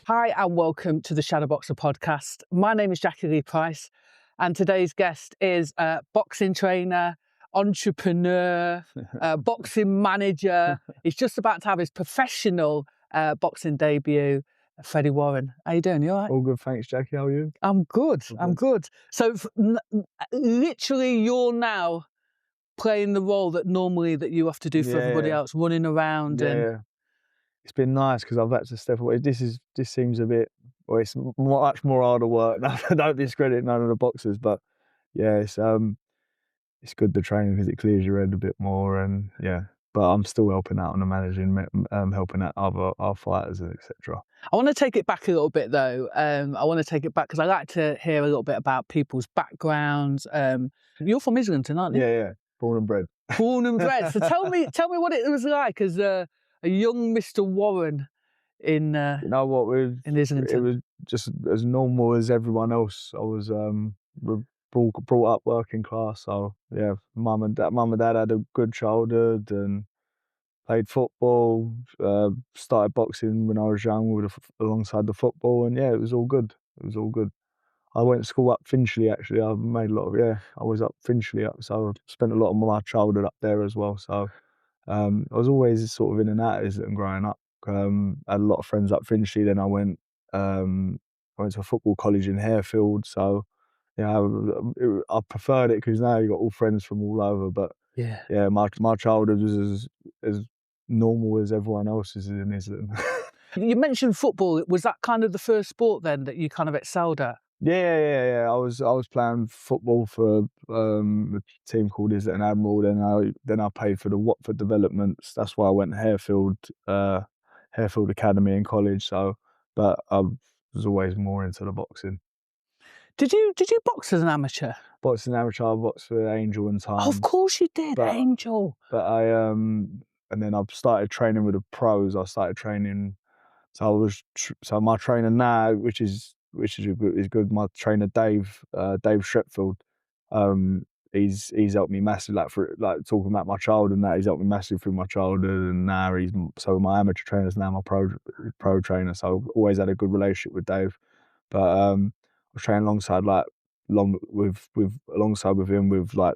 Hi and welcome to the Shadowboxruk podcast. My name is Jackie Lee Price and today's guest is a boxing trainer, entrepreneur, boxing manager. He's just about to have his professional boxing debut, Freddie Warren. How you doing? You all right? All good, thanks, Jackie. How are you? I'm good. All I'm good. So literally you're now playing the role that normally that you have to do for everybody else, running around and... It's been nice because I've had to step away. This seems a bit, well, it's much more harder work. I don't discredit none of the boxers, but yeah, it's good, the training, because it clears your head a bit more, and yeah. But I'm still helping out on the managing, helping out our fighters, etc. I want to take it back a little bit though. I want to take it back because I like to hear a little bit about people's backgrounds. You're from Islington, aren't you? Yeah. Born and bred. Born and bred. So tell me what it was like as a young Mr. Warren in You know what? in Islington. It was just as normal as everyone else. I was brought up working class, so yeah. Mum and dad had a good childhood and played football. Started boxing when I was young alongside the football, and yeah, it was all good. It was all good. I went to school up Finchley, actually. I made a lot of, I was up Finchley, so I spent a lot of my childhood up there as well. So I was always sort of in and out of Islington growing up. I had a lot of friends up Finchley. Then I went to a football college in Harefield. So yeah, I preferred it because now you've got all friends from all over. But yeah, my childhood was as normal as everyone else's in Islington. You mentioned football. Was that kind of the first sport then that you kind of excelled at? Yeah. I was playing football for a team called Islington Admiral. Then I played for the Watford Developments. That's why I went to Harefield Academy in college. So, but I was always more into the boxing. Did you box as an amateur? Boxing amateur, I boxed for Angel and Time. Oh, of course you did, Angel. But and then I started training with the pros. I started training. So my trainer now, which is good. My trainer Dave Shretfield, he's helped me massively. Like talking about my childhood and that, he's helped me massively through my childhood. And now my amateur trainer's now my pro trainer. So I've always had a good relationship with Dave. But I was training alongside with him with like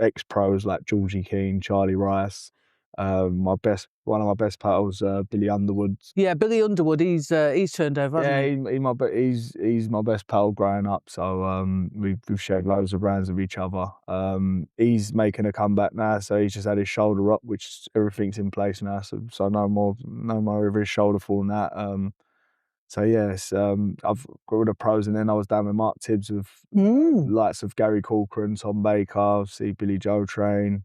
ex pros like Georgie Keane, Charlie Rice. One of my best pals, Billy Underwood. Yeah, Billy Underwood. He's turned over, hasn't he? He's my best pal growing up. So we've shared loads of rounds with each other. He's making a comeback now, so he's just had his shoulder up, which everything's in place now. So no more of his shoulder falling out. So yes, I've got rid of pros, and then I was down with Mark Tibbs with likes of Gary Corcoran, Tom Baker, see Billy Joe train.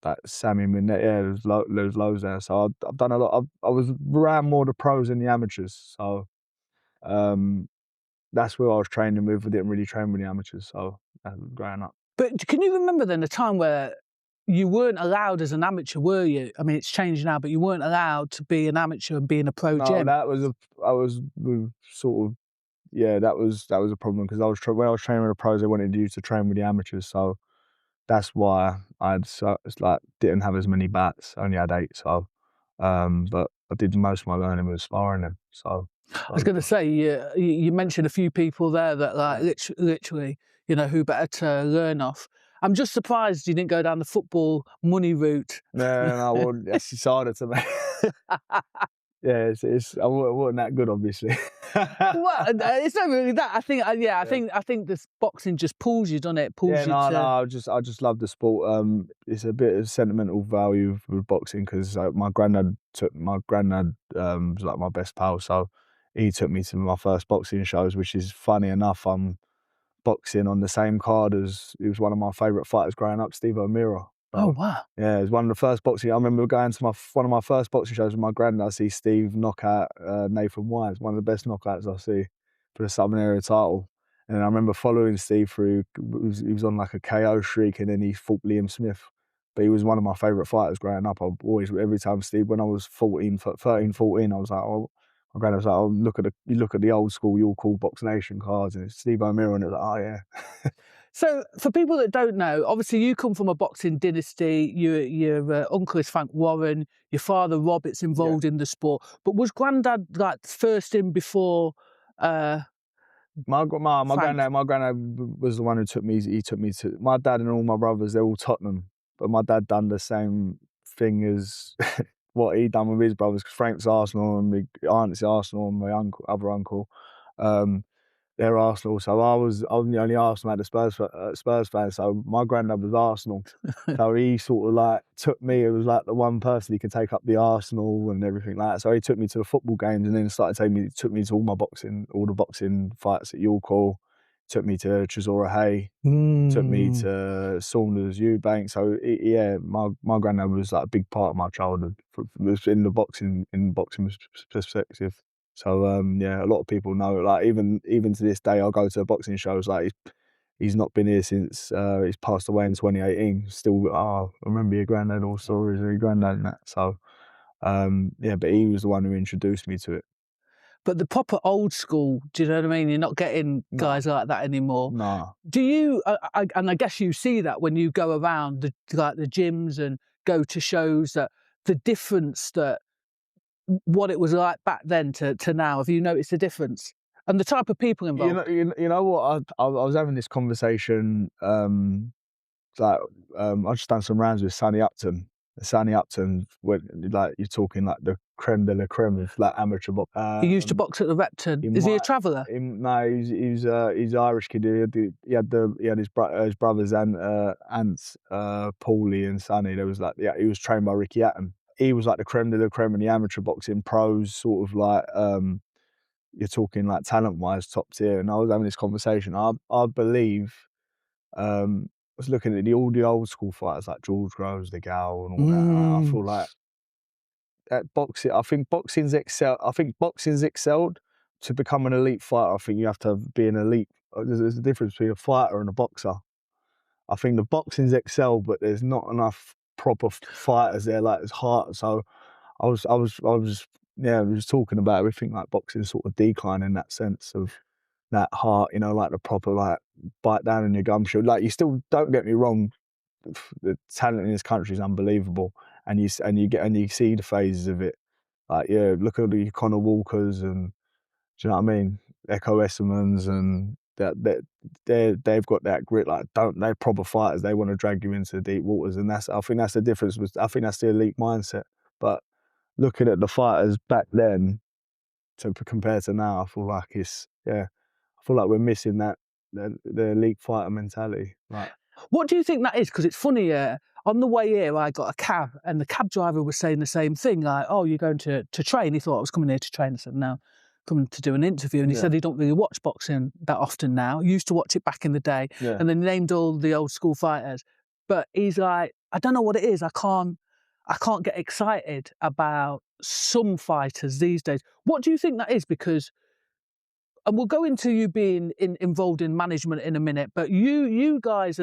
Like Sammy Minette, there's loads there. So I've done a lot. I was around more the pros than the amateurs. So that's where I was training with. I didn't really train with the amateurs. So growing up. But can you remember then a time where you weren't allowed as an amateur, were you? I mean, it's changed now, but you weren't allowed to be an amateur and be in a pro gym. No, that was a problem because when I was training with the pros, they wanted you to train with the amateurs. So that's why didn't have as many bats. Only had 8. So, but I did most of my learning with sparring them. So I was going to say, you mentioned a few people there that literally, who better to learn off. I'm just surprised you didn't go down the football money route. No, well, it's harder to make. Yeah, I wasn't that good, obviously. Well, it's not really that. I think this boxing just pulls you, doesn't it? I just love the sport. It's a bit of sentimental value with boxing because my granddad was like my best pal, so he took me to my first boxing shows, which is funny enough. I'm boxing on the same card as he was one of my favourite fighters growing up, Steve O'Meara. Oh wow! Yeah, it was one of the first boxing. I remember going to one of my first boxing shows with my granddad. I see Steve knock out Nathan Wise, one of the best knockouts I see for the Southern Area title. And I remember following Steve through. He was on like a KO streak, and then he fought Liam Smith. But he was one of my favourite fighters growing up. Every time Steve, when I was 13, 14, I was like, oh, my granddad was like, oh, look at the old school York Hall Box Nation cards, and it's Steve O'Meara, and it was like, oh yeah. So, for people that don't know, obviously you come from a boxing dynasty. Your uncle is Frank Warren. Your father Robert's involved in the sport. But was Grandad like first in before? My Frank? granddad was the one who took me. He took me to my dad and all my brothers. They're all Tottenham, but my dad done the same thing as what he done with his brothers. Cause Frank's Arsenal and my aunt's Arsenal and my other uncle. They're Arsenal, so I was the only Arsenal at the Spurs fan. So my granddad was Arsenal, so he sort of like took me. It was like the one person he could take up the Arsenal and everything like that. So he took me to the football games and then took me to all the boxing fights at York Hall. Took me to Chisora Hay. Took me to Saunders Eubank. So yeah, my granddad was like a big part of my childhood in the boxing perspective. So yeah, a lot of people know. Like even to this day, I'll go to boxing shows. Like he's not been here since he's passed away in 2018. Still, I remember your granddad, all stories of your granddad and that. So yeah, but he was the one who introduced me to it. But the proper old school, do you know what I mean? You're not getting guys like that anymore. No. Do you? And I guess you see that when you go around the gyms and go to shows, that the difference, that what it was like back then to now. Have you noticed the difference and the type of people involved? You know what? I was having this conversation. I just done some rounds with Sonny Upton. Sonny Upton, like you're talking like the creme de la creme of like amateur box. He used to box at the Repton. Is he a traveller? No, he's an Irish kid. He had his brothers and aunts, Paulie and Sonny. There was he was trained by Ricky Hatton. He was like the creme de la creme in the amateur boxing pros, sort of like you're talking like talent wise, top tier. And I was having this conversation. I believe. I was looking at all the old school fighters like George Groves, the Gal, and all that. And I feel like that boxing. I think boxing's excelled to become an elite fighter. I think you have to be an elite. There's a difference between a fighter and a boxer. I think the boxing's excelled, but there's not enough proper fighters there. Like it's hard. So I was talking about everything like boxing sort of decline in that sense of that heart, like the proper like bite down in your gumshoe. Like you still, don't get me wrong, the talent in this country is unbelievable, and you see the phases of it. Like look at the Conor Walkers and do you know what I mean? Echo Essermans and they've got that grit. Like they're proper fighters. They want to drag you into the deep waters, and I think that's the difference. I think that's the elite mindset. But looking at the fighters back then to compare to now, I feel like we're missing that the elite fighter mentality. Like, what do you think that is? Because it's funny. On the way here, I got a cab, and the cab driver was saying the same thing. Like, "Oh, you're going to train?" He thought I was coming here to train. I said, "No, coming to do an interview." And he said he don't really watch boxing that often now. He used to watch it back in the day, and then named all the old school fighters. But he's like, I don't know what it is. I can't get excited about some fighters these days. What do you think that is? Because, and we'll go into you being involved in management in a minute, but you guys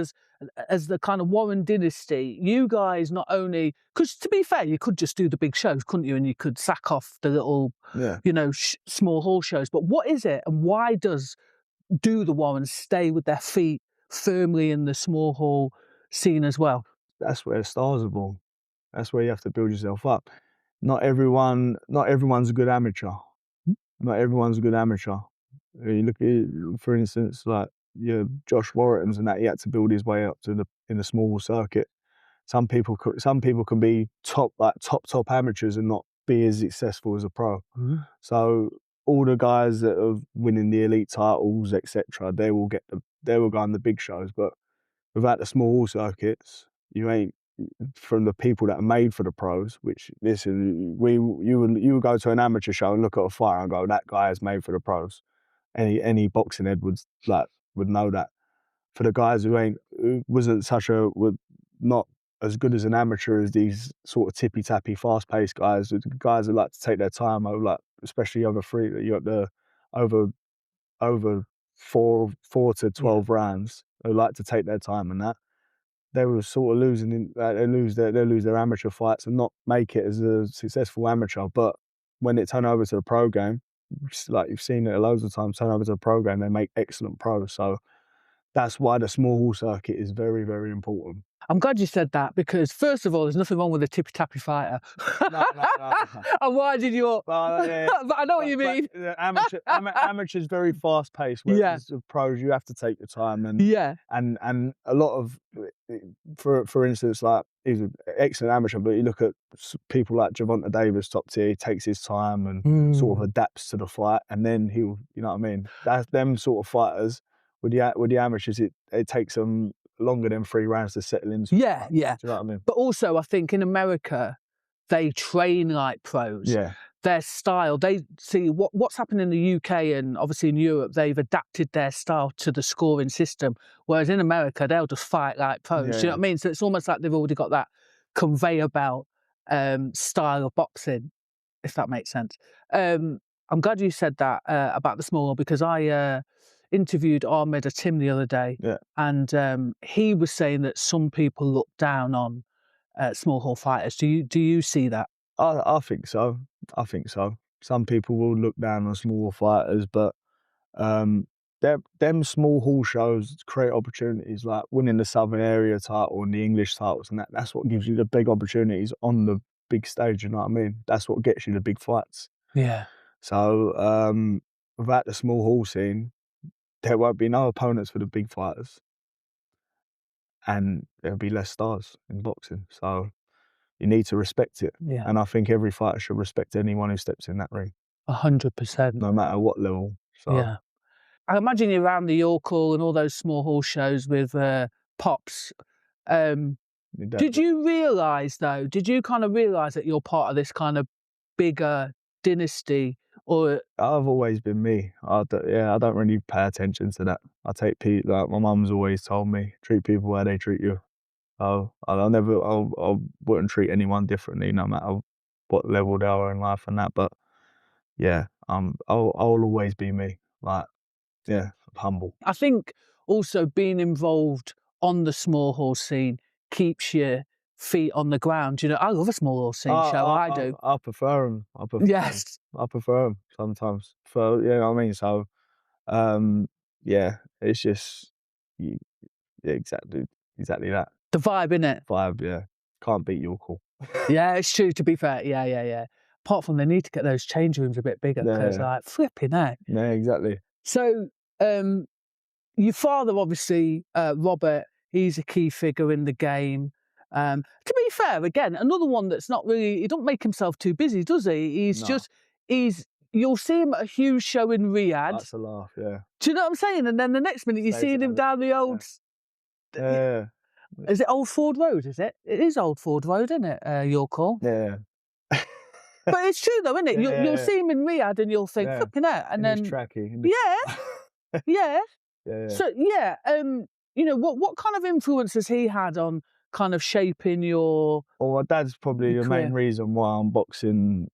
as the kind of Warren dynasty, you guys not only, because to be fair, you could just do the big shows, couldn't you? And you could sack off the little, small hall shows. But what is it, and why do the Warrens stay with their feet firmly in the small hall scene as well? That's where stars are born. That's where you have to build yourself up. Not everyone's a good amateur. Not everyone's a good amateur. You look at, for instance, like Josh Warrington's and that. He had to build his way up in the small circuit. Some people can be top amateurs and not be as successful as a pro. Mm-hmm. So all the guys that are winning the elite titles, etc., they will go on the big shows. But without the small circuits, you ain't, from the people that are made for the pros. Which listen, you would go to an amateur show and look at a fighter and go, that guy is made for the pros. Any boxing head would know that. For the guys who were not as good as an amateur as these sort of tippy tappy, fast paced guys, the guys that like to take their time over, like especially over over 4 to 12 rounds, they like to take their time, and that they were sort of losing. They lose their amateur fights and not make it as a successful amateur. But when it turned over to the pro game, like you've seen it loads of times, turn over to the pro game, they make excellent pros. So that's why the small hall circuit is very, very important. I'm glad you said that because, first of all, there's nothing wrong with a tippy-tappy fighter. No. I'm winding you up. Yeah, But I know what you mean. Amateur's very fast paced, whereas the pros you have to take your time and a lot of, for instance, like he's an excellent amateur, but you look at people like Gervonta Davis, top tier, he takes his time and sort of adapts to the fight, and then he'll, you know what I mean? That's them sort of fighters. With the amateurs, it takes them longer than 3 rounds to settle into. Yeah. Do you know what I mean? But also, I think in America, they train like pros. Yeah. Their style, they see what's happened in the UK and obviously in Europe, they've adapted their style to the scoring system. Whereas in America, they'll just fight like pros. Do you know what I mean? So it's almost like they've already got that conveyor belt style of boxing, if that makes sense. I'm glad you said that about the small, because I interviewed Ahmed Atim the other day, and he was saying that some people look down on small hall fighters. Do you see that? I think so. I think so. Some people will look down on small fighters, but them small hall shows create opportunities, like winning the Southern Area title and the English titles, and that's what gives you the big opportunities on the big stage. You know what I mean? That's what gets you the big fights. Yeah. So without the small hall scene, there won't be no opponents for the big fighters, and there'll be less stars in boxing. So you need to respect it. Yeah. And I think every fighter should respect anyone who steps in that ring. 100%. No matter what level. So. Yeah. I imagine you're around the York Hall and all those small hall shows with Pops. Did you realise, though, did you kind of realise that you're part of this kind of bigger dynasty? Or I've always been me. I don't really pay attention to that. I take people, like my mum's always told me, treat people where they treat you. I wouldn't treat anyone differently, no matter what level they are in life and that. But yeah, I'll always be me. Like, yeah, humble. I think also being involved on the small hall scene keeps your feet on the ground. You know, I love a small hall scene show. I do. I prefer them. Yes. I prefer them sometimes. So, you know what I mean? So, yeah, it's just, exactly that. The vibe, innit? Vibe, yeah. Can't beat York Hall. Yeah, it's true, to be fair. Yeah. Apart from they need to get those change rooms a bit bigger, because like flipping out. Yeah, exactly. So your father, obviously, Robert, he's a key figure in the game. To be fair, again, another one that's not really, he don't make himself too busy, does he? You'll see him at a huge show in Riyadh. That's a laugh, yeah. Do you know what I'm saying? And then the next minute you're seeing him down the old... Yeah. Is it Old Ford Road, is it? It is Old Ford Road, isn't it, York Hall? Yeah. But it's true though, isn't it? You'll see him in Riyadh and you'll think, flipping out. And then... Yeah. So, you know, what kind of influence has he had on kind of shaping your... Well, my dad's probably the main reason why I'm boxing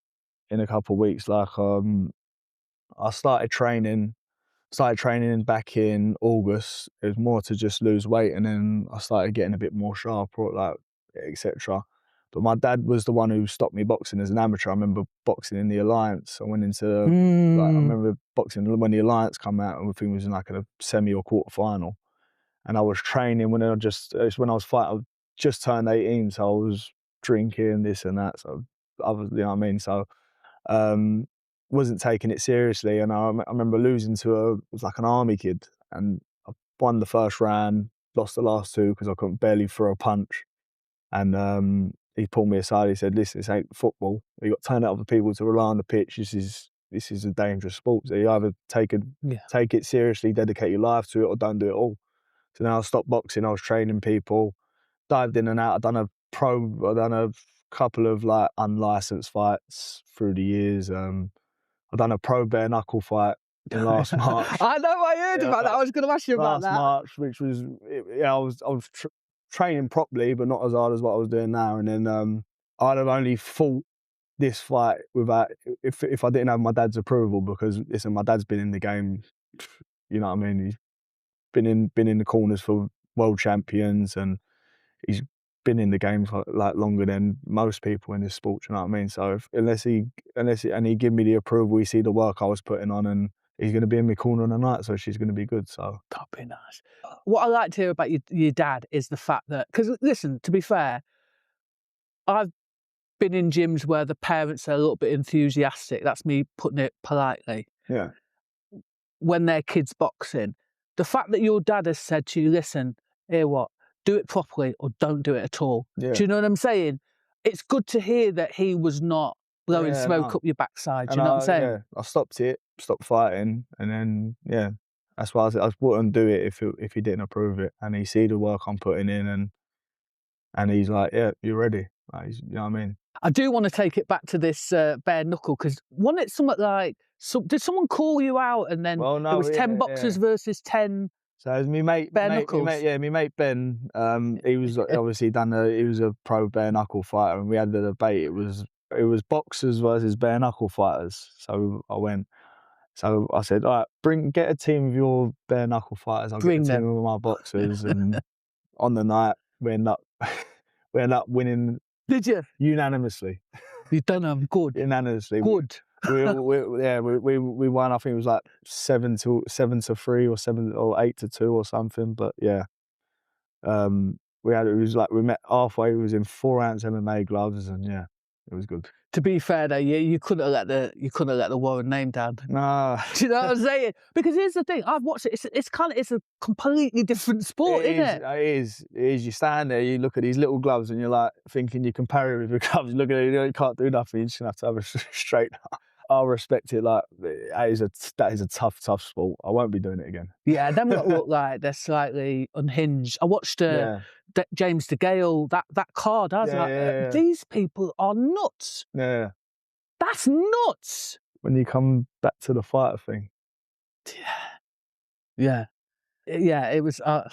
in a couple of weeks. Like, I started training back in August. It was more to just lose weight, and then I started getting a bit more sharp, like, etc. But my dad was the one who stopped me boxing as an amateur. I remember boxing in the Alliance. I went into, I remember boxing when the Alliance come out, and I think it was in like a semi or quarter final. And I was training when I was fighting. I just turned 18, so I was drinking this and that. So I was, you know what I mean. So wasn't taking it seriously, and I remember losing to it was like an army kid, and I won the first round, lost the last two because I couldn't barely throw a punch. And he pulled me aside. He said, "Listen, this ain't football. You got to turn out other people to rely on the pitch. This is a dangerous sport. So you either take it seriously, dedicate your life to it, or don't do it all." So then I stopped boxing. I was training people, dived in and out. I've done a couple of like unlicensed fights through the years. I've done a pro bare knuckle fight in last March. I know, I heard about that. I was going to ask you about that. Last March, which was, I was training properly, but not as hard as what I was doing now. And then I'd have only fought this fight without, if I didn't have my dad's approval, because listen, my dad's been in the game, you know what I mean? He's been in the corners for world champions, and he's been in the game for like longer than most people in this sport. You know what I mean? So unless he give me the approval, he see the work I was putting on, and he's going to be in my corner on the night, so she's going to be good. So That'd be nice. What I like to hear about your dad is the fact that, because listen, to be fair, I've been in gyms where the parents are a little bit enthusiastic. That's me putting it politely. yeah, When their kids boxing, the fact that your dad has said to you, listen, here what, do it properly or don't do it at all. yeah, Do you know what I'm saying? It's good to hear that he was not blowing yeah, smoke no. up your backside. Do And you know what I'm saying? yeah, I stopped fighting, and then yeah, that's why I said I wouldn't do it if he didn't approve it, and he see the work I'm putting in, and he's like, yeah, you're ready. Like, you know what I mean? I do want to take it back to this bare knuckle, because wasn't it something like, did someone call you out and then Well, it no, was 10 boxers yeah. versus 10 So it was me mate, bare knuckles? my mate Ben. He was obviously he was a pro bare knuckle fighter, and we had the debate. It was boxers versus bare knuckle fighters. So So I said, all right, get a team of your bare knuckle fighters. I'll Bring get a them. team of my boxers, and on the night we end up winning. Did you? Unanimously. You done them good. Unanimously. Good. We won. I think it was like 7-3 or 8-2 or something. But yeah, we met halfway. We was in 4-ounce MMA gloves, and yeah, it was good. To be fair though, you couldn't have let the Warren name down. Nah. Do you know what I'm saying? Because here's the thing, I've watched it. It's a completely different sport, isn't it? It is. You stand there, you look at these little gloves, and you're like thinking you compare it with your gloves. You look at it, you can't do nothing. You just have to have a straight. I respect it. Like that is a tough sport. I won't be doing it again. Yeah, them look like they're slightly unhinged. I watched James DeGale, that card. I was like, these people are nuts. Yeah, that's nuts. When you come back to the fighter thing. Yeah. It was. I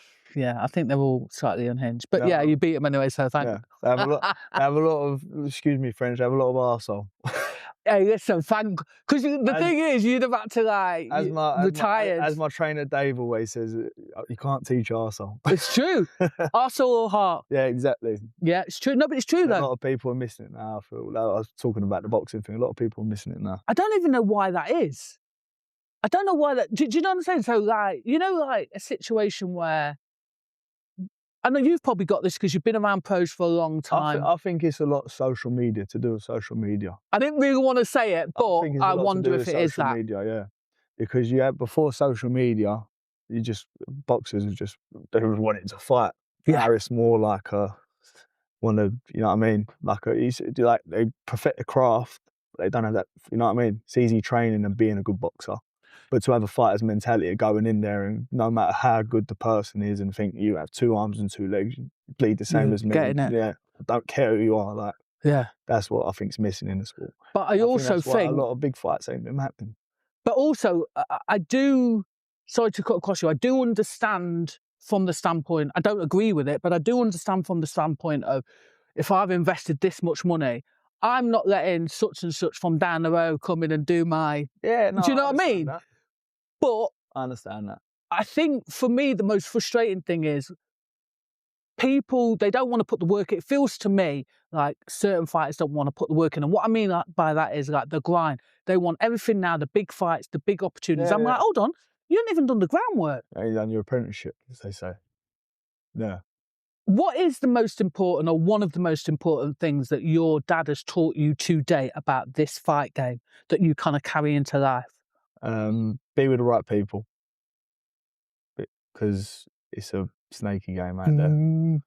think they're all slightly unhinged, but yeah, you beat them anyway. So thank. Yeah, they have a lot of. Excuse me, French. They have a lot of arsehole. Hey, listen, because the thing is, you'd have had to retire. As my trainer Dave always says, you can't teach arsehole. It's true. Arsehole or heart. Yeah, exactly. Yeah, it's true. No, but it's true though. A lot of people are missing it now. I was talking about the boxing thing. A lot of people are missing it now. I don't even know why that is. I don't know why that. Do you know what I'm saying? So like a situation where. I know you've probably got this because you've been around pros for a long time. I think it's a lot of social media, to do with social media. I didn't really want to say it, but I wonder if it is that. Social media, yeah. Because before social media, boxers they were wanting to fight. Yeah. Now it's more like you know what I mean? They perfect the craft, but they don't have that, you know what I mean? It's easy training and being a good boxer. But to have a fighter's mentality of going in there, and no matter how good the person is, and think you have 2 arms and 2 legs, you bleed the same as me. Yeah, I don't care who you are. That's what I think's missing in the sport. But I also think a lot of big fights ain't been happening. But also, I do. Sorry to cut across you. I do understand from the standpoint. I don't agree with it, but I do understand from the standpoint of, if I've invested this much money, I'm not letting such and such from down the road come in and do my. Yeah, no, do you know what I mean? That. But I understand that. I think for me, the most frustrating thing is people, they don't want to put the work in. It feels to me like certain fighters don't want to put the work in. And what I mean by that is like the grind. They want everything now, the big fights, the big opportunities. I'm like, hold on, you haven't even done the groundwork. You've done your apprenticeship, as they say. Yeah. What is the most important, or one of the most important things that your dad has taught you to date about this fight game that you kind of carry into life? Be with the right people, because it's a snaky game out there.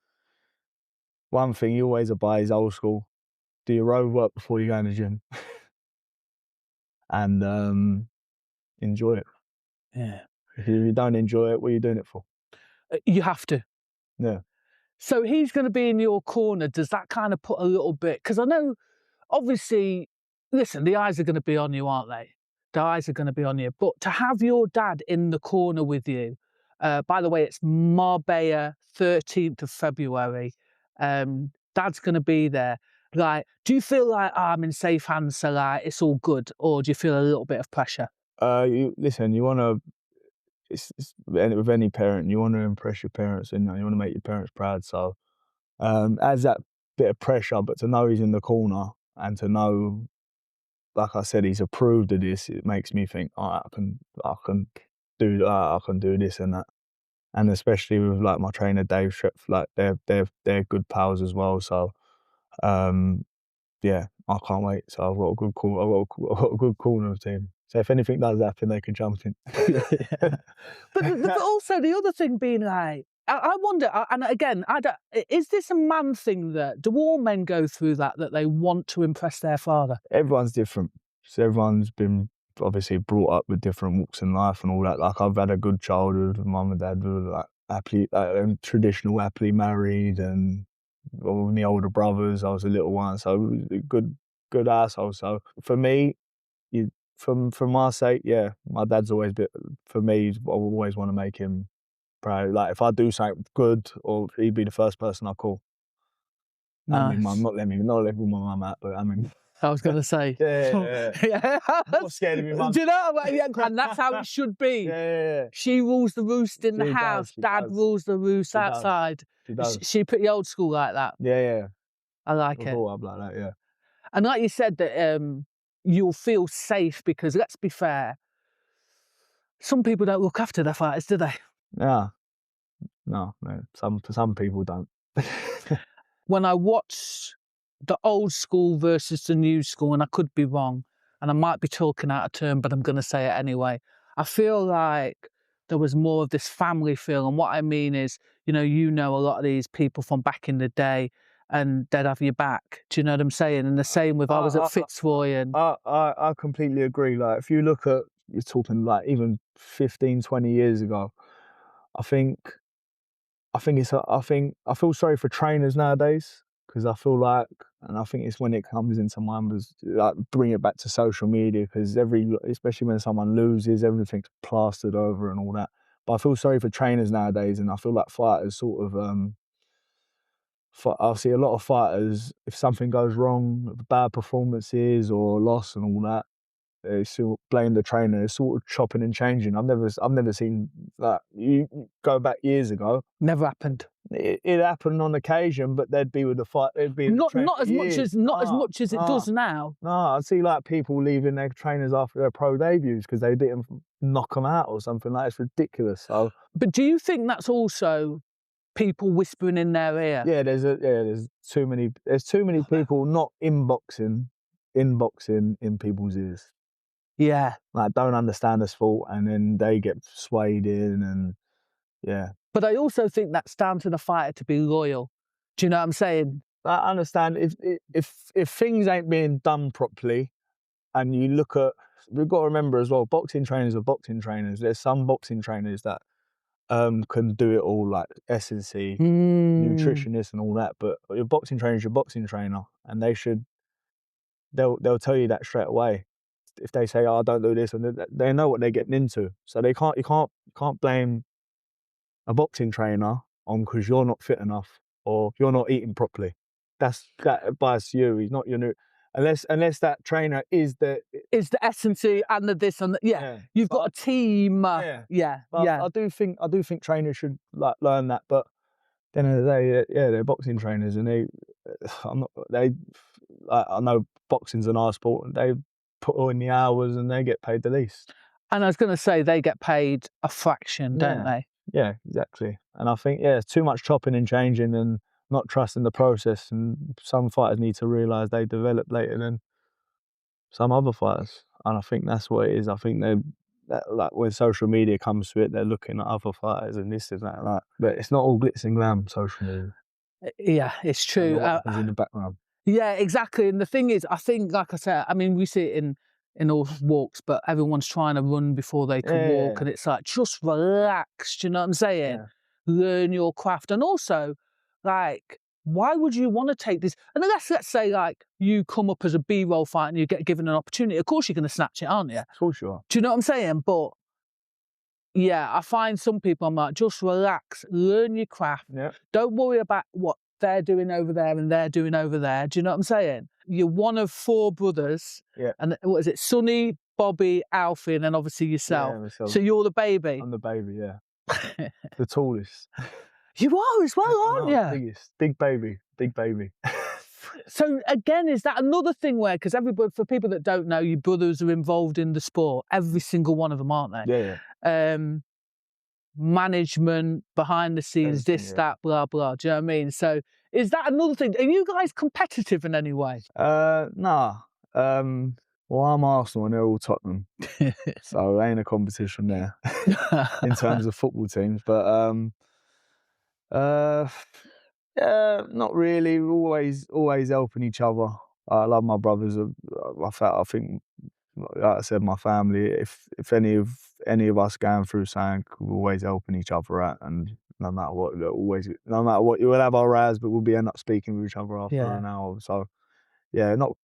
One thing you always abide is old school. Do your road work before you go in the gym. And enjoy it. Yeah. If you don't enjoy it, what are you doing it for? You have to. Yeah. So he's going to be in your corner. Does that kind of put a little bit... Because I know, obviously, listen, the eyes are going to be on you, aren't they? The eyes are going to be on you. But to have your dad in the corner with you, by the way, it's Marbella, 13th of February. Dad's going to be there. Like, do you feel like I'm in safe hands, so like it's all good, or do you feel a little bit of pressure? Listen, you want to. It's with any parent, you want to impress your parents, and you want to make your parents proud. So, adds that bit of pressure, but to know he's in the corner and to know like I said, he's approved of this. It makes me think, oh, I can do this and that. And especially with like my trainer Dave Shrep, like they're good pals as well. So yeah, I can't wait. So I've got a good call. I've got a good corner team. So if anything does happen, they can jump in. But also the other thing being like, I wonder, and again, is this a man thing do all men go through that they want to impress their father? Everyone's different. So everyone's been obviously brought up with different walks in life and all that. Like I've had a good childhood. Mum and dad were like happily, traditional, happily married, and all my older brothers. I was a little one, so it was a good asshole. So for me, from my sake, yeah, my dad's always been, for me, I always want to make him proud. Like if I do something good, or he'd be the first person I call. Nice. I mean, mum, not let me with my mum out, but I mean. I was going to say. Yeah. I'm not scared of me, mum. Do you know? And that's how it should be. Yeah. She rules the roost in the house. Dad rules the roost outside. She does. She pretty old school like that. Yeah. I like it. Brought up like that, yeah. And like you said, that you'll feel safe because, let's be fair, some people don't look after their fighters, do they? Yeah. No. Some people don't. When I watch the old school versus the new school, and I could be wrong, and I might be talking out of turn, but I'm going to say it anyway. I feel like there was more of this family feel. And what I mean is, you know a lot of these people from back in the day, and they'd have your back. Do you know what I'm saying? And the same with I was at Fitzroy. And I completely agree. Like if you look at, you're talking like even 15, 20 years ago, I feel sorry for trainers nowadays, because I feel like, and I think it's when it comes into mind, was like bring it back to social media, because especially when someone loses, everything's plastered over and all that. But I feel sorry for trainers nowadays, and I feel like fighters sort of, I see a lot of fighters, if something goes wrong, bad performances or loss and all that, they still blame the trainer. It's sort of chopping and changing. I've never seen that. You go back years ago. Never happened. It happened on occasion, but they'd be with the fight. They'd be not as much as it does now. No, I see like people leaving their trainers after their pro debuts because they didn't knock them out or something. Like, it's ridiculous. So, but do you think that's also people whispering in their ear? Yeah, there's too many people not inboxing in people's ears. Yeah. Like, don't understand the sport, and then they get swayed in, and yeah. But I also think that's down to the fighter to be loyal. Do you know what I'm saying? I understand if things ain't being done properly, and you look at, we've got to remember as well, boxing trainers are boxing trainers. There's some boxing trainers that can do it all, like S&C, nutritionists and all that, but your boxing trainer is your boxing trainer, and they'll tell you that straight away. If they say, "Oh, don't do this," and they know what they're getting into, so you can't blame a boxing trainer on because you're not fit enough or you're not eating properly. That bias you. He's not your new, unless that trainer is the S&C and the this and the, yeah. You've got a team. Yeah. I do think trainers should like learn that, but at the end of the day, yeah, they're boxing trainers, and I know boxing's an art sport, and they put in the hours and they get paid the least. And I was going to say, they get paid a fraction, don't they? Yeah, exactly. And I think, it's too much chopping and changing and not trusting the process. And some fighters need to realise they develop later than some other fighters. And I think that's what it is. I think like when social media comes to it, they're looking at other fighters and this and that. But it's not all glitz and glam, social media. Yeah, it's true. What happens in the background. Yeah, exactly. And the thing is, I think, like I said, I mean, we see it in all walks, but everyone's trying to run before they can walk. And it's like, just relax. Do you know what I'm saying? Yeah. Learn your craft. And also, like, why would you want to take this? And let's say, like, you come up as a B-roll fighter and you get given an opportunity. Of course you're going to snatch it, aren't you? Of course you are. Do you know what I'm saying? But yeah, I find some people, I'm like, just relax, learn your craft. Yeah. Don't worry about what they're doing over there and they're doing over there. Do you know what I'm saying? You're one of 4 brothers. Yeah. And what is it? Sonny, Bobby, Alfie, and then obviously yourself. Yeah, myself. So you're the baby. I'm the baby, yeah. The tallest. You are as well, aren't you? Biggest. Big baby. So again, is that another thing where, because everybody, for people that don't know, your brothers are involved in the sport, every single one of them, aren't they? Yeah, yeah. Management, behind the scenes, Everything, this, yeah. that, blah, blah. Do you know what I mean? So is that another thing? Are you guys competitive in any way? Nah. Well, I'm Arsenal and they're all Tottenham, so ain't a competition there in terms of football teams. But yeah, not really. We're always helping each other. I love my brothers. I think, like I said, my family. If any of us going through something, we're always helping each other out, and no matter what, no matter what, you will have our rows, but we'll end up speaking with each other after an hour. So yeah, not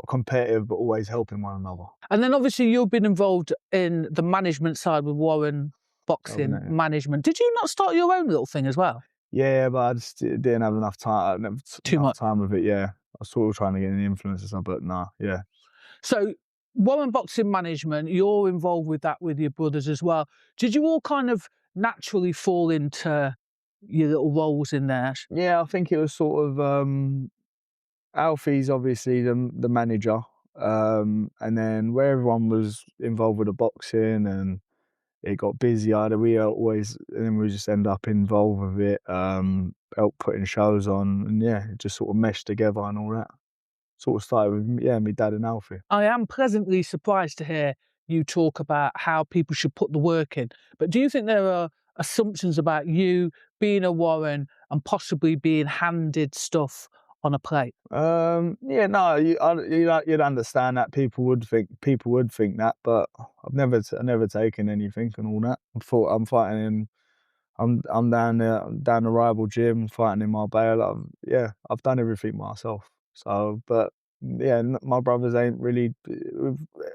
competitive, but always helping one another. And then obviously you've been involved in the management side with Warren Boxing Management. Did you not start your own little thing as well? Yeah, but I just didn't have enough time. Too much time with it. Yeah, I was sort of trying to get any influence or something, but nah, yeah. So Warren Boxing Management, you're involved with that with your brothers as well. Did you all kind of naturally fall into your little roles in there? Yeah, I think it was sort of Alfie's obviously the manager, and then where everyone was involved with the boxing and it got busier, we just end up involved with it, help putting shows on, and yeah, it just sort of meshed together and all that. Sort of started with my dad and Alfie. I am pleasantly surprised to hear you talk about how people should put the work in. But do you think there are assumptions about you being a Warren and possibly being handed stuff on a plate? Yeah, no, you'd understand that people would think that, but I've never taken anything and all that. I'm fighting in. I'm down the rival gym fighting in Marbella. I've done everything myself. So, but yeah, my brothers ain't really.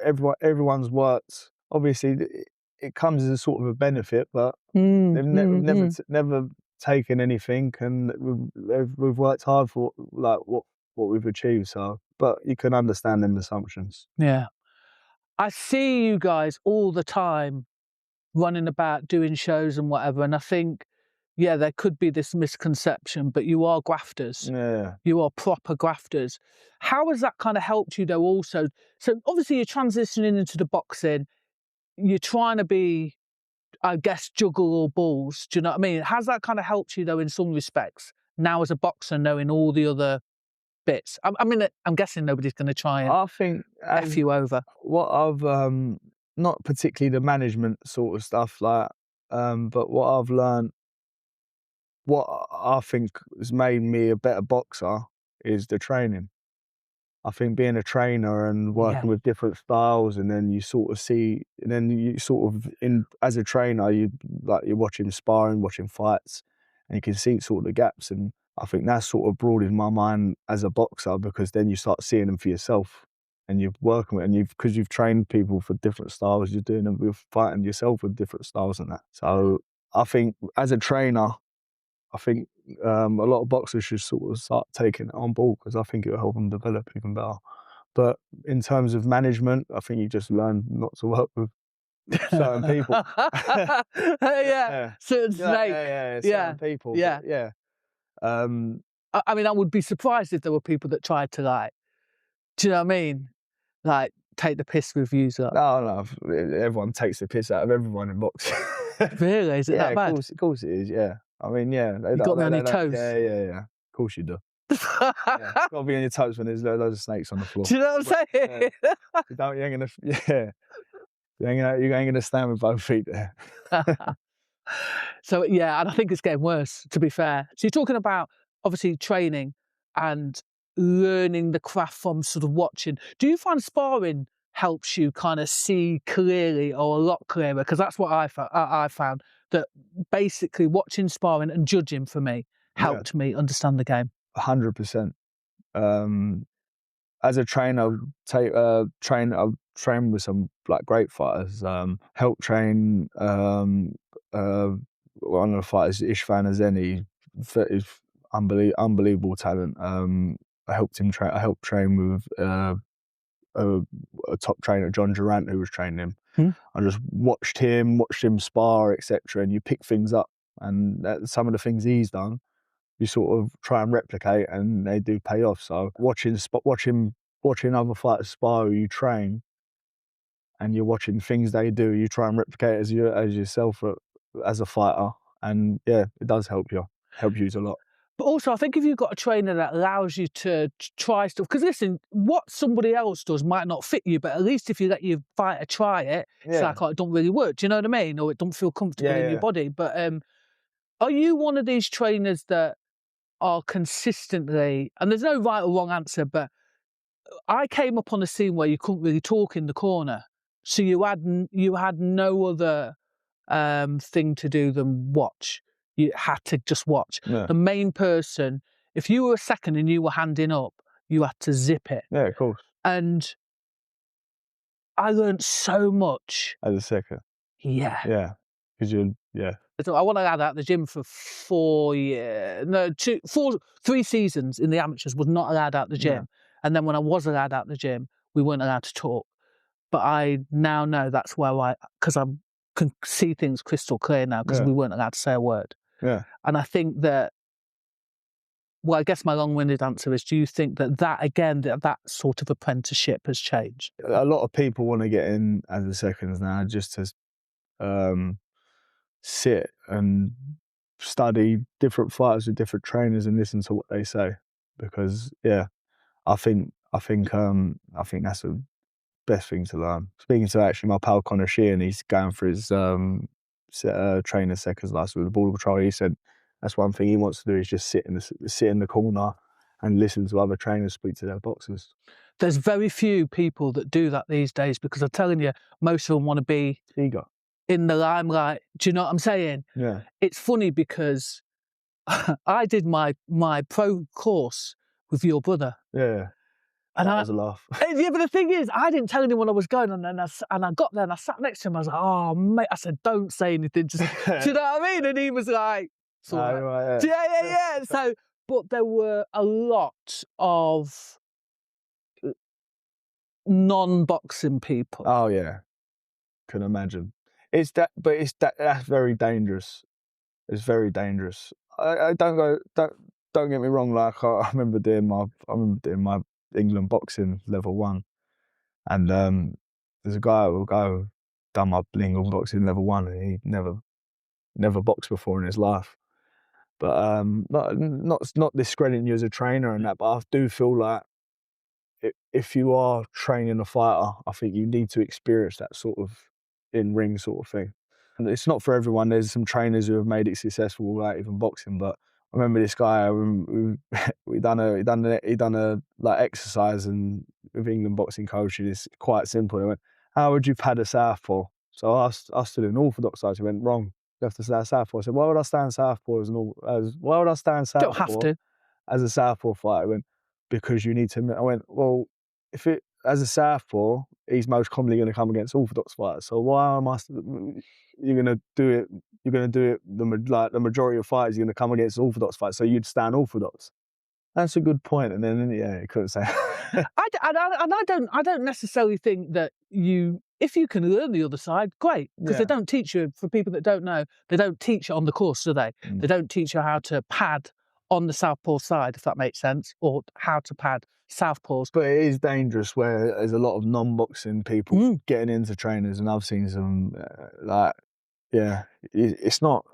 Everyone's worked. Obviously, it comes as a sort of a benefit, but they've never taken anything, and we've worked hard for like what we've achieved. So, but you can understand them assumptions. Yeah, I see you guys all the time running about doing shows and whatever, and I think, yeah, there could be this misconception, but you are grafters. Yeah. You are proper grafters. How has that kind of helped you though also? So obviously you're transitioning into the boxing, you're trying to be, I guess, juggle all balls. Do you know what I mean? Has that kind of helped you though in some respects? Now as a boxer, knowing all the other bits. I mean, I'm guessing nobody's going to try and I think F you over. What I've not particularly the management sort of stuff but what I've learned, what I think has made me a better boxer is the training. I think being a trainer and working with different styles, and then you sort of see, and then you sort of as a trainer, you're watching sparring, watching fights, and you can see sort of the gaps. And I think that's sort of broadened my mind as a boxer, because then you start seeing them for yourself, and you're working with, and because you've trained people for different styles, you're doing them, you're fighting yourself with different styles and that. So I think as a trainer, I think a lot of boxers should sort of start taking it on board, because I think it will help them develop even better. But in terms of management, I think you just learn not to work with certain people. Certain snake. Certain people. Yeah. Yeah. I mean, I would be surprised if there were people that tried to, like, do you know what I mean? Like, take the piss with you. So. No, everyone takes the piss out of everyone in boxing. Really? Is it that bad? Of course it is, yeah. I mean, yeah. You got me on your toes? Yeah. Of course you do. Got to be on your toes when there's loads of snakes on the floor. Do you know what I'm saying? You ain't gonna stand with both feet there. So yeah, and I think it's getting worse, to be fair. So you're talking about obviously training and learning the craft from sort of watching. Do you find sparring helps you kind of see clearly, or a lot clearer? Because that's what I found, that basically watching sparring and judging for me helped me understand the game. 100%. As a trainer, I've trained with some like great fighters. Helped train one of the fighters, Ishvan Azeni. He's unbelievable talent. I helped train with a top trainer, John Durant, who was training him. I just watched him spar, etc. And you pick things up, and some of the things he's done, you sort of try and replicate, and they do pay off. So watching other fighters spar, you train, and you're watching things they do, you try and replicate as yourself as a fighter, and yeah, it does help you a lot. But also, I think if you've got a trainer that allows you to try stuff, because listen, what somebody else does might not fit you, but at least if you let your fighter try it, it's like, oh, it don't really work. Do you know what I mean? Or it don't feel comfortable in your body. But are you one of these trainers that are consistently, and there's no right or wrong answer, but I came up on a scene where you couldn't really talk in the corner, so you had no other thing to do than watch. You had to just watch. Yeah. The main person, if you were a second and you were handing up, you had to zip it. Yeah, of course. And I learned so much. As a second. Yeah. Yeah. Because So I want to add out the gym for 3 seasons in the amateurs, was not allowed out the gym. Yeah. And then when I was allowed out the gym, we weren't allowed to talk. But I now know that's where because I can see things crystal clear now, because we weren't allowed to say a word. Yeah. And I think that, well, I guess my long-winded answer is, do you think that sort of apprenticeship has changed? A lot of people want to get in as a seconds now just to sit and study different fighters with different trainers and listen to what they say, because I think that's the best thing to learn. Speaking to actually my pal Connor Sheehan, he's going for his trainer seconds license with the border patrol. He said that's one thing he wants to do, is just sit in the corner and listen to other trainers speak to their boxers. There's very few people that do that these days, because I'm telling you, most of them want to be Ego in the limelight. Do you know what I'm saying? Yeah. It's funny because I did my pro course with your brother. Yeah. And that was a laugh. Yeah, but the thing is, I didn't tell anyone I was going, and I got there and I sat next to him. I was like, oh, mate, I said, don't say anything. Just, do you know what I mean? And he was like, right. Yeah. So, but there were a lot of non-boxing people. Oh yeah, can imagine. That's very dangerous. It's very dangerous. I don't get me wrong. Like I remember doing my England boxing level 1, and there's a guy who done my England boxing level 1, and he never boxed before in his life. But not discrediting you as a trainer and that, but I do feel like if you are training a fighter, I think you need to experience that sort of in-ring sort of thing. And it's not for everyone. There's some trainers who have made it successful without even boxing. But I remember this guy. He done a like exercise and with England boxing coach. It's quite simple. He went, "How would you pad a southpaw?" So I stood in orthodox side. He went, "Wrong. You have to stand southpaw." I said, "Why would I stand southpaw why would I stand southpaw?" Don't have to. As a southpaw fighter. He went, "Because you need to." I went, "Well, as a southpaw, he's most commonly going to come against orthodox fighters. So why am I? You're going to do it. You're going to do it. The majority of fighters are going to come against orthodox fighters. So you'd stand orthodox." That's a good point. And then he couldn't say. I don't necessarily think that if you can learn the other side, great, because they don't teach you. For people that don't know, they don't teach it on the course, do they? They don't teach you how to pad on the southpaw side, if that makes sense, or how to pad southpaws. But it is dangerous where there's a lot of non-boxing people getting into trainers, and I've seen some it's not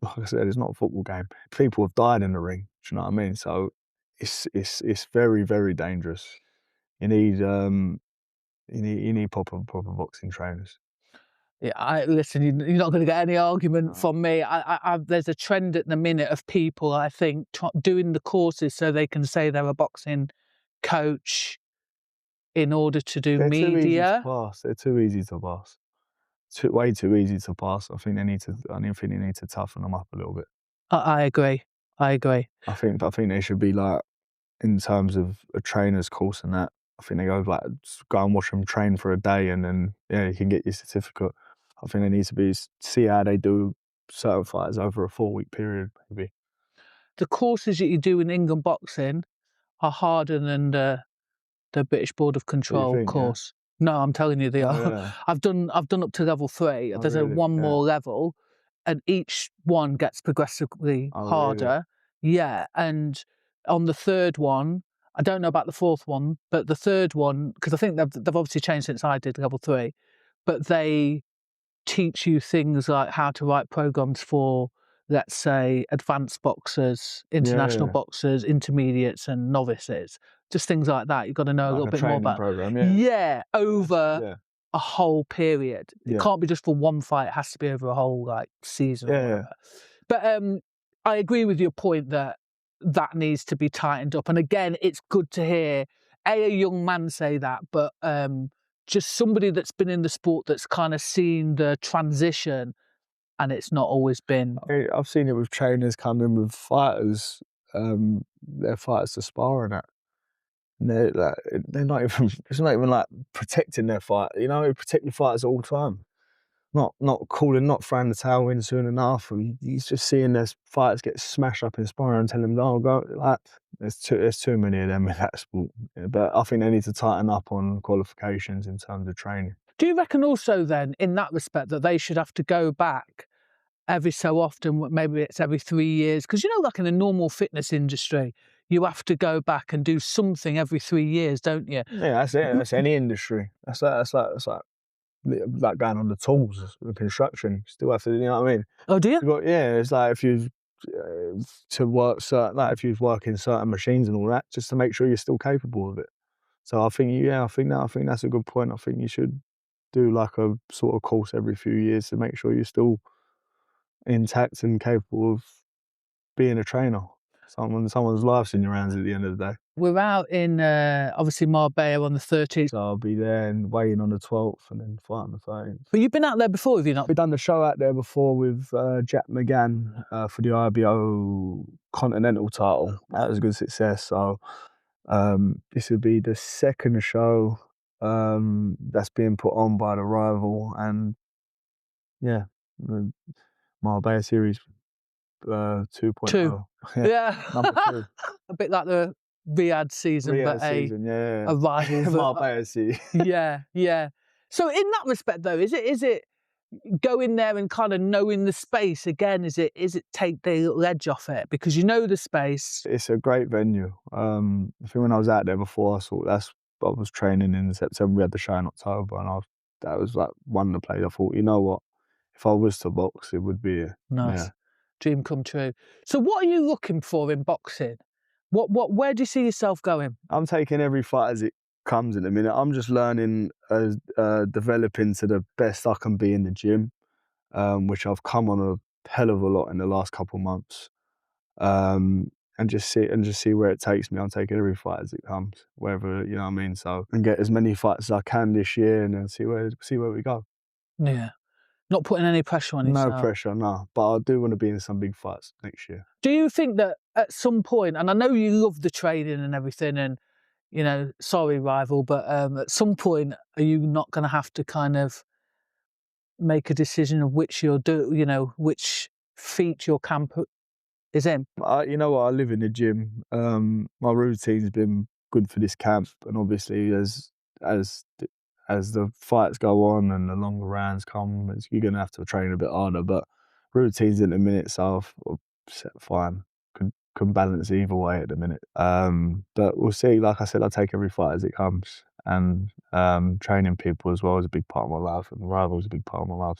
like I said, it's not a football game. People have died in the ring. Do you know what I mean? So it's very, very dangerous. You need proper boxing trainers. Yeah, listen, you're not going to get any argument from me. There's a trend at the minute of people, I think, doing the courses so they can say they're a boxing coach in order to do media. Too easy to pass. They're too easy to pass. Way too easy to pass. I think they need to toughen them up a little bit. I agree. I think they should be like, in terms of a trainer's course and that, I think they go and watch them train for a day, and then you can get your certificate. I think they need to see how they do certain fighters over a 4-week period, maybe. The courses that you do in England boxing are harder than the British Board of Control course. Yeah? No, I'm telling you, they are. Yeah. I've done up to level 3. There's one more level, and each one gets progressively harder. Really? Yeah, and on the third one, I don't know about the fourth one, but the third one, because I think they've obviously changed since I did level 3, but they teach you things like how to write programs for, let's say, advanced boxers, international Yeah. boxers, intermediates and novices, just things like that. You've got to know a Like little a bit more training about, program, yeah, over yeah, a whole period. It yeah, can't be just for one fight, it has to be over a whole like season or yeah, whatever. But I agree with your point that that needs to be tightened up. And again, it's good to hear a young man say that, but just somebody that's been in the sport that's kind of seen the transition, and it's not always been. I've seen it with trainers come in with fighters, their fighters to spar and that. And they're not even, it's not even like protecting their fight, you know, protect your fighters all the time. Not calling, not throwing the towel in soon enough. And he's just seeing their fighters get smashed up in sparring and telling them, "Oh, go!" Like there's too many of them in that sport. But I think they need to tighten up on qualifications in terms of training. Do you reckon also then, in that respect, that they should have to go back every so often, maybe it's every 3 years? Because, you know, like in the normal fitness industry, you have to go back and do something every 3 years, don't you? Yeah, that's it. That's any industry. That's like going on the tools, the construction. Still have to, you know what I mean? Oh, do you? Yeah, it's like if you to work certain, like if you work in certain machines and all that, just to make sure you're still capable of it. So I think, I think that's a good point. I think you should do like a sort of course every few years to make sure you're still intact and capable of being a trainer. Someone's life's in your hands at the end of the day. We're out in, obviously, Marbella on the 13th. So I'll be there and weighing on the 12th and then fight on the 13th. But you've been out there before, have you not? We've done the show out there before with Jack McGann for the IBO Continental title. That was a good success. So this would be the second show that's being put on by the rival, and yeah, the Marbella Series 2.0. Two. Yeah. Number 2. A bit like the Riyadh season, Riyadh but season, yeah. a rival. Marbella season. Yeah, yeah. So in that respect, though, is it going there and kind of knowing the space again? Is it take the little edge off it because you know the space? It's a great venue. I think when I was out there before, I was training in September. We had the show in October, and that was like one of the plays. I thought, you know what, if I was to box, it would be Nice. Yeah. Dream come true. So what are you looking for in boxing? Where do you see yourself going? I'm taking every fight as it comes in a minute. I'm just learning, developing to the best I can be in the gym, which I've come on a hell of a lot in the last couple of months. And just see where it takes me. I'm taking every fight as it comes, wherever, you know what I mean. So, and get as many fights as I can this year, and then see where we go. Yeah, not putting any pressure on yourself. No pressure, no. But I do want to be in some big fights next year. Do you think that at some point, and I know you love the training and everything, and you know, sorry rival, but at some point, are you not going to have to kind of make a decision of which you'll do, you know, which feat your camp is in? You know what, I live in the gym. My routine's been good for this camp, and obviously as the fights go on and the longer rounds come, you're going to have to train a bit harder, but routine's in the minute, so I've set fine. Can balance either way at the minute. But we'll see. Like I said, I take every fight as it comes, and training people as well is a big part of my life, and the rival's a big part of my life.